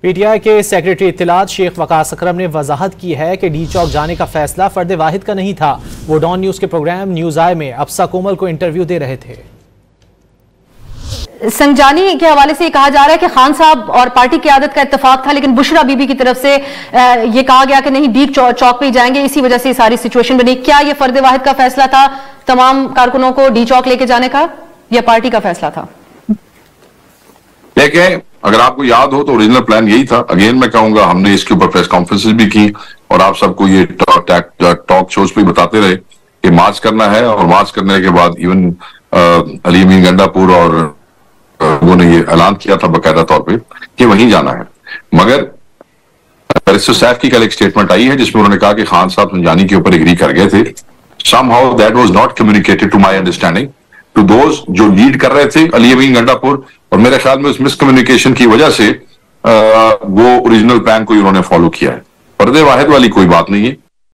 PTI के secretary इत्तलात Sheikh Waqas अकरम ने वजाहत की है कि डी चौक जाने का फैसला फर्द वाहिद का नहीं था। वो डॉन न्यूज के प्रोग्राम न्यूज आई में अफसा कोमल को इंटरव्यू दे रहे थे। संजानी के हवाले से कहा जा रहा है कि खान साहब और पार्टी क़यादत का इत्तेफाक था, लेकिन बुशरा बीबी की तरफ से ये कहा गया कि नहीं, डी चौक पे ही जाएंगे, इसी वजह से सारी सिचुएशन बनी। क्या ये फर्द वाहिद का फैसला था तमाम कारकुनों को डी चौक लेके जाने का, या पार्टी का फैसला था? देखें, अगर आपको याद हो तो ओरिजिनल प्लान यही था। अगेन मैं कहूंगा, हमने इसके ऊपर प्रेस कॉन्फ्रेंसेस भी की और आप सबको ये टॉक शोज पे बताते रहे कि मार्च करना है, और मार्च करने के बाद इवन अली अमीन गंडापुर और लोगों ने ये ऐलान किया था बाकायदा तौर पे कि वहीं जाना है। मगर बैरिस्टर सैफ की कल एक स्टेटमेंट आई है जिसमें उन्होंने कहा कि खान साहब संजानी के ऊपर एग्री कर गए थे। Somehow that was not communicated to my understanding to those जो लीड कर रहे थे, अली अमीन गंडापुर, और मेरे ख्याल में उस मिसकम्युनिकेशन की वजह से वो ओरिजिनल प्लान को उन्होंने फॉलो किया है। फर्द वाहिद वाली कोई बात नहीं है।